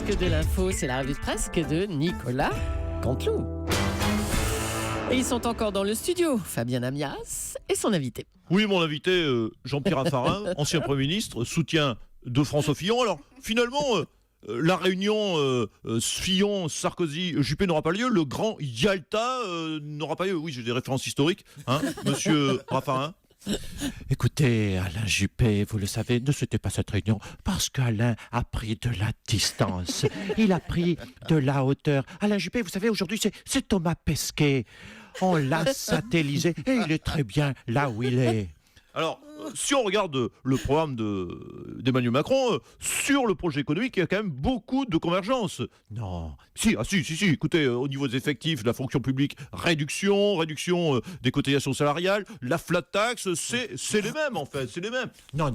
que de l'info, c'est la revue de presse de Nicolas Canteloup. Et ils sont encore dans le studio, Fabien Amias et son invité. Oui, mon invité, Jean-Pierre Raffarin, ancien Premier ministre, soutien de François Fillon. Alors, finalement, la réunion Fillon-Sarkozy-Juppé n'aura pas lieu. Le grand Yalta n'aura pas lieu. Oui, j'ai des références historiques, hein, monsieur Raffarin. Écoutez, Alain Juppé, vous le savez, ne souhaitez pas cette réunion parce qu'Alain a pris de la distance. Il a pris de la hauteur. Alain Juppé, vous savez, aujourd'hui, c'est Thomas Pesquet. On l'a satellisé et il est très bien là où il est. Alors, si on regarde le programme d'Emmanuel Macron, sur le projet économique, il y a quand même beaucoup de convergences. Non. Si, écoutez, au niveau des effectifs, de la fonction publique, réduction des cotisations salariales, la flat tax, c'est les mêmes en fait, c'est les mêmes. Non.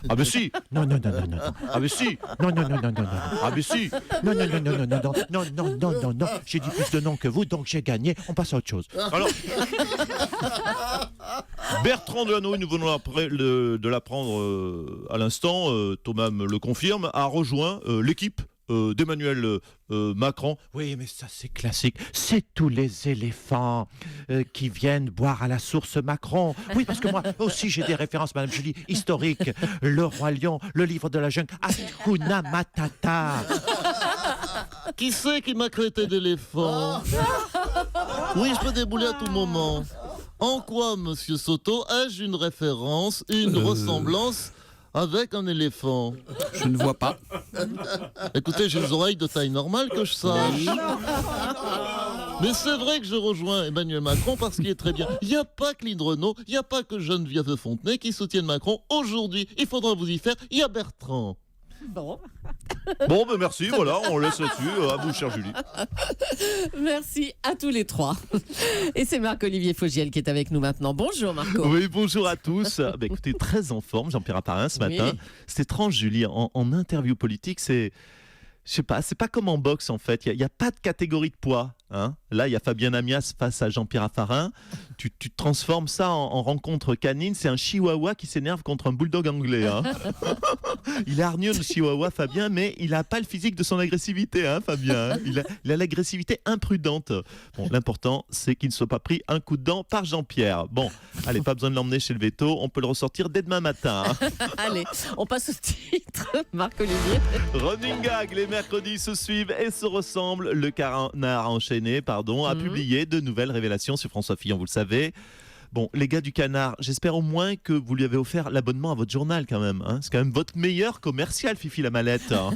Ah ben si. Non. Ah ben si. Non. Ah ben si. Non. J'ai dit plus de noms que vous, donc j'ai gagné. On passe à autre chose. Alors, Bertrand Delanoë, nous venons de l'apprendre à l'instant, Thomas me le confirme, a rejoint l'équipe d'Emmanuel Macron. Oui, mais ça c'est classique. C'est tous les éléphants qui viennent boire à la source Macron. Oui, parce que moi aussi j'ai des références, Madame Julie, historiques. Le Roi Lion, le livre de la jungle, Hakuna Matata. Qui c'est qui m'a traité d'éléphant? Oui, je peux débouler à tout moment. En quoi, monsieur Soto, ai-je une référence, une ressemblance avec un éléphant? Je ne vois pas. Écoutez, j'ai les oreilles de taille normale que je sache. Mais c'est vrai que je rejoins Emmanuel Macron parce qu'il est très bien. Il n'y a pas que Lynn Renault, il n'y a pas que Geneviève Fontenay qui soutiennent Macron. Aujourd'hui, il faudra vous y faire, il y a Bertrand. Bon, ben merci, voilà, on laisse là-dessus. À vous, chère Julie. merci à tous les trois. Et c'est Marc-Olivier Fogiel qui est avec nous maintenant. Bonjour Marco. Oui, bonjour à tous. Écoutez, très en forme, Jean-Pierre Raffarin ce matin. Oui. C'est étrange, Julie, en interview politique, c'est pas comme en boxe en fait. Il y a pas de catégorie de poids. Hein. Là, il y a Fabien Amias face à Jean-Pierre Raffarin. Tu transformes ça en rencontre canine. C'est un chihuahua qui s'énerve contre un bulldog anglais. Hein. Il est hargneux, le chihuahua, Fabien, mais il n'a pas le physique de son agressivité, hein, Fabien. Hein. Il a l'agressivité imprudente. Bon, l'important, c'est qu'il ne soit pas pris un coup de dent par Jean-Pierre. Bon, allez, pas besoin de l'emmener chez le veto. On peut le ressortir dès demain matin. Hein. Allez, on passe au titre, Marc-Olivier. Running gag, les mercredis se suivent et se ressemblent. Le canard enchaîné, a publié de nouvelles révélations sur François Fillon, vous le savez. Bon, les gars du canard, j'espère au moins que vous lui avez offert l'abonnement à votre journal quand même. Hein. C'est quand même votre meilleur commercial, Fifi la mallette. Hein.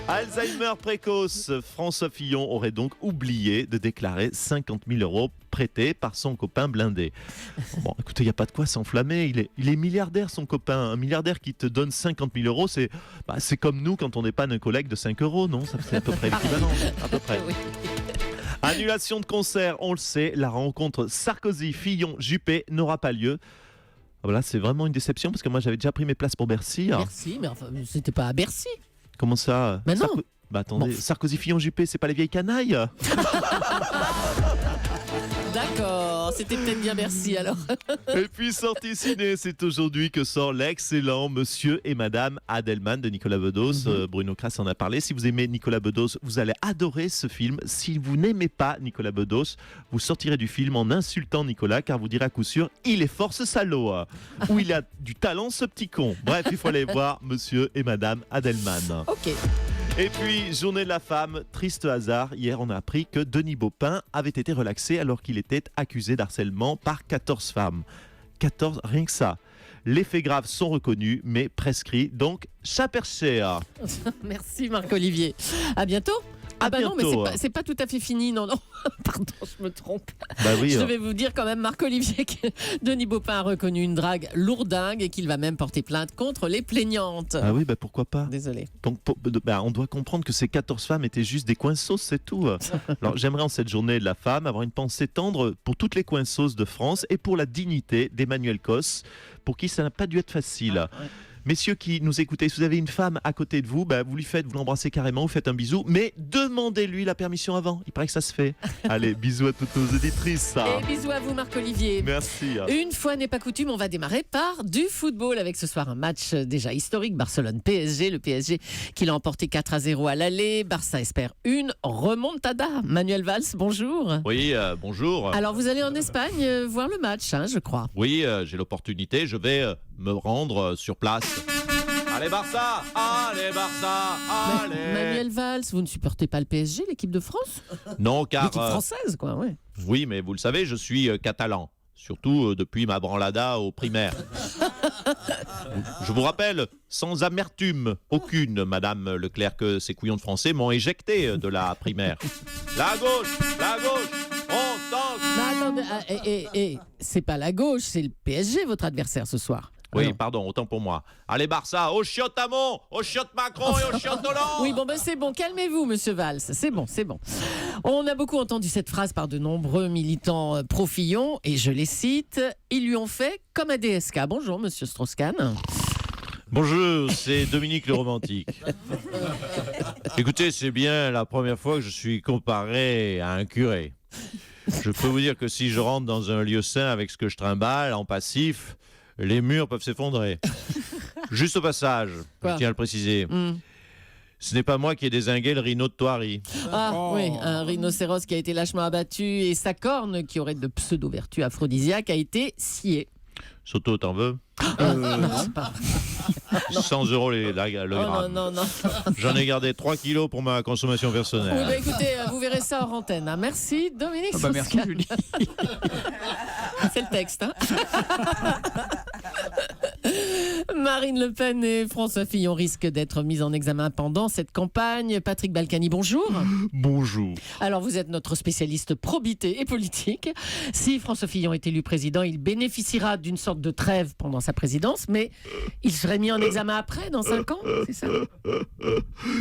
Alzheimer précoce, François Fillon aurait donc oublié de déclarer 50 000 € prêtés par son copain blindé. Bon, écoutez, il n'y a pas de quoi s'enflammer, il est milliardaire son copain, un milliardaire qui te donne 50 000 €, c'est comme nous quand on dépanne un collègue de 5 €, non? Ça c'est à peu près l'équivalent, à peu près. Oui. Annulation de concert, on le sait, la rencontre Sarkozy-Fillon-Juppé n'aura pas lieu. Voilà, c'est vraiment une déception parce que moi j'avais déjà pris mes places pour Bercy. Merci, mais enfin, c'était pas à Bercy. Comment ça? Mais non. Attendez, bon. Sarkozy-Fillon-Juppé, c'est pas les vieilles canailles? D'accord, c'était peut-être bien Bercy alors. Et puis sortie ciné, c'est aujourd'hui que sort l'excellent Monsieur et Madame Adelman de Nicolas Bedos. Bruno Kras en a parlé. Si vous aimez Nicolas Bedos, vous allez adorer ce film. Si vous n'aimez pas Nicolas Bedos, vous sortirez du film en insultant Nicolas, car vous direz à coup sûr, il est fort ce salaud, ou il a du talent ce petit con. Bref, il faut aller voir Monsieur et Madame Adelman. Ok. Et puis, journée de la femme, triste hasard. Hier, on a appris que Denis Baupin avait été relaxé alors qu'il était accusé d'harcèlement par 14 femmes. 14, rien que ça. Les faits graves sont reconnus, mais prescrits. Donc, chapercher. Merci Marc-Olivier. À bientôt. Ah bah bientôt. Non, mais c'est pas tout à fait fini, non. Pardon, je me trompe. Bah oui, je vais vous dire quand même, Marc-Olivier, que Denis Baupin a reconnu une drague lourdingue et qu'il va même porter plainte contre les plaignantes. Ah oui, pourquoi pas. Désolé. Donc, on doit comprendre que ces 14 femmes étaient juste des coinsos, c'est tout. Alors, j'aimerais en cette journée de la femme avoir une pensée tendre pour toutes les coinsos de France et pour la dignité d'Emmanuel Cos, pour qui ça n'a pas dû être facile. Ouais. Messieurs qui nous écoutez, si vous avez une femme à côté de vous, vous vous l'embrassez carrément, vous faites un bisou, mais demandez-lui la permission avant. Il paraît que ça se fait. Allez, bisous à toutes nos auditrices. Et bisous à vous, Marc-Olivier. Merci. Une fois n'est pas coutume, on va démarrer par du football avec ce soir un match déjà historique, Barcelone-PSG. Le PSG qui l'a emporté 4-0 à l'aller. Barça espère une remontada. Manuel Valls, bonjour. Oui, bonjour. Alors vous allez en Espagne voir le match, je crois. Oui, j'ai l'opportunité, je vais me rendre sur place. Allez Barça, allez Barça, allez. Manuel Valls, vous ne supportez pas le PSG, l'équipe de France? Non, car... L'équipe française, quoi, ouais. Oui, mais vous le savez, je suis catalan. Surtout depuis ma branlada au primaire. Je vous rappelle, sans amertume aucune, Madame Leclerc, que ces couillons de Français m'ont éjecté de la primaire. La gauche, on tente. Mais attendez, c'est pas la gauche, c'est le PSG, votre adversaire ce soir. Oui, Alors. pardon, autant pour moi. Allez Barça, au chiotte Hamon, au chiotte Macron et au chiotte Hollande. Oui, c'est bon, calmez-vous, monsieur Valls, c'est bon. On a beaucoup entendu cette phrase par de nombreux militants pro-Fillon, et je les cite, ils lui ont fait comme à DSK. Bonjour, monsieur Strauss-Kahn. Bonjour, c'est Dominique le romantique. Écoutez, c'est bien la première fois que je suis comparé à un curé. Je peux vous dire que si je rentre dans un lieu saint avec ce que je trimballe en passif, les murs peuvent s'effondrer. Juste au passage, Quoi je tiens à le préciser. Ce n'est pas moi qui ai dézingué le rhino de Thoiry. Oui, un rhinocéros qui a été lâchement abattu et sa corne, qui aurait de pseudo-vertus aphrodisiaques, a été sciée. Soto, t'en veux? Non, c'est pas... 100 € le gramme. Non. J'en ai gardé 3 kilos pour ma consommation personnelle. Oui, écoutez, vous verrez ça hors antenne. Merci, Dominique Strauss-Kahn. Merci, Julie. C'est le texte. Marine Le Pen et François Fillon risquent d'être mis en examen pendant cette campagne. Patrick Balkany, bonjour. Bonjour. Alors, vous êtes notre spécialiste probité et politique. Si François Fillon est élu président, il bénéficiera d'une sorte de trêve pendant sa présidence, mais il serait mis en examen après, dans 5 ans, c'est ça?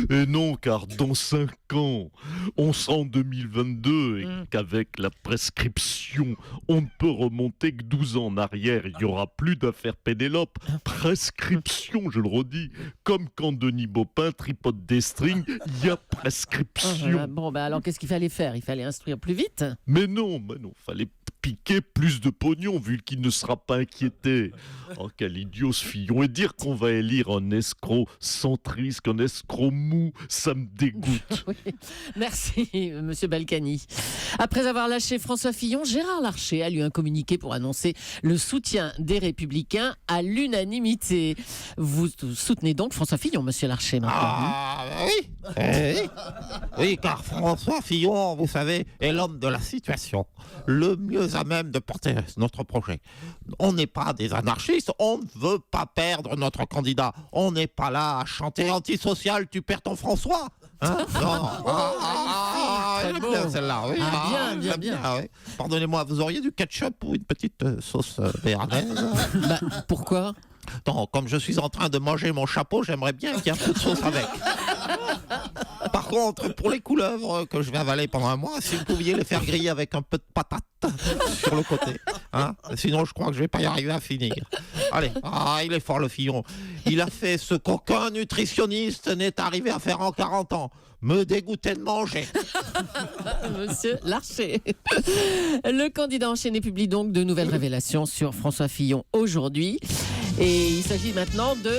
Et non, car dans 5 ans, on sera en 2022 et qu'avec la prescription, on ne peut remonter que 12 ans en arrière. Il n'y aura plus d'affaire Pénélope. Prescription, je le redis. Comme quand Denis Baupin tripote des strings, il y a prescription. Alors qu'est-ce qu'il fallait faire? Il fallait instruire plus vite? Mais non, fallait piquer plus de pognon vu qu'il ne sera pas inquiété. Oh, quel idiot ce Fillon. Et dire qu'on va élire un escroc centriste, un escroc mou, ça me dégoûte. Oui. Merci, monsieur Balkany. Après avoir lâché François Fillon, Gérard Larcher a lu un communiqué pour annoncer le soutien des Républicains à l'unanimité. Vous soutenez donc François Fillon, monsieur Larcher, maintenant? Oui, car François Fillon, vous savez, est l'homme de la situation, le mieux à même de porter notre projet. On n'est pas des anarchistes, on ne veut pas perdre notre candidat. On n'est pas là à chanter antisocial, tu perds ton François. Hein? Non. J'aime bien celle-là. Oui. Bien. Oui. Pardonnez-moi, vous auriez du ketchup ou une petite sauce béarnaise? Pourquoi? Non, comme je suis en train de manger mon chapeau, j'aimerais bien qu'il y ait un peu de sauce avec. Par contre, pour les couleuvres que je vais avaler pendant un mois, si vous pouviez les faire griller avec un peu de patate sur le côté. Hein? Sinon, je crois que je vais pas y arriver à finir. Allez, il est fort le Fillon. Il a fait ce qu'aucun nutritionniste n'est arrivé à faire en 40 ans. Me dégoûter de manger. Monsieur Larcher. Le candidat enchaîné publie donc de nouvelles révélations sur François Fillon aujourd'hui. Et il s'agit maintenant de...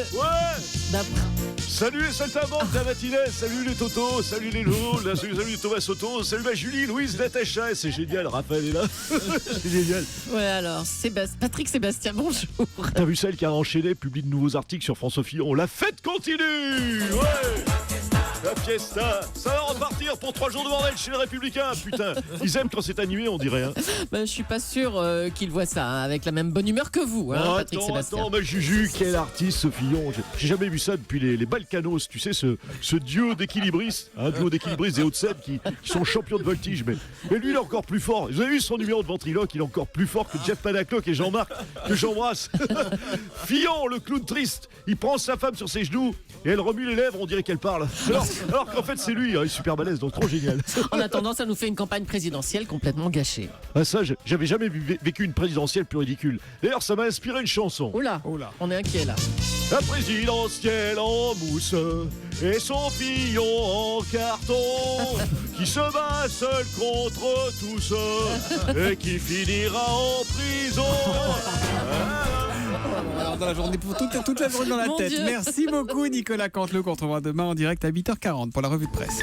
Salut les saltimbanques de la matinée, salut les Toto, salut les Lolo, salut Thomas Soto, salut ma Julie, Louise, Natacha, c'est génial, Raphaël est là, c'est génial. Ouais, alors, Patrick Sébastien, bonjour. T'as vu celle qui a enchaîné, publie de nouveaux articles sur François Fillon, la fête continue. Ouais. La fiesta, ça va repartir pour 3 jours de bordel chez les Républicains, putain, ils aiment quand c'est animé, on dirait. Hein. Je suis pas sûr qu'il voit ça avec la même bonne humeur que vous, Patrick Sébastien. Attends, Juju, quel artiste ce Fillon, j'ai jamais vu ça depuis les Balkanos, tu sais, ce duo d'équilibristes, un duo d'équilibristes des Hauts-de-Seine qui sont champions de voltige, mais lui il est encore plus fort. Vous avez vu son numéro de ventriloque, il est encore plus fort que Jeff Panaclock et Jean-Marc, que j'embrasse. Fillon, le clown triste, il prend sa femme sur ses genoux et elle remue les lèvres, on dirait qu'elle parle. Alors qu'en fait c'est lui, il est super balèze, donc trop génial. En attendant, ça nous fait une campagne présidentielle complètement gâchée. Ça, j'avais jamais vécu une présidentielle plus ridicule. D'ailleurs, ça m'a inspiré une chanson. Oula, on est inquiet là. La présidentielle en mousse et son Fillon en carton qui se bat seul contre tous et qui finira en prison. Alors, dans la journée, pour toute la journée dans la Mon tête. Dieu. Merci beaucoup Nicolas Canteloup, qu'on retrouvera demain en direct à 8h40 pour la revue de presse.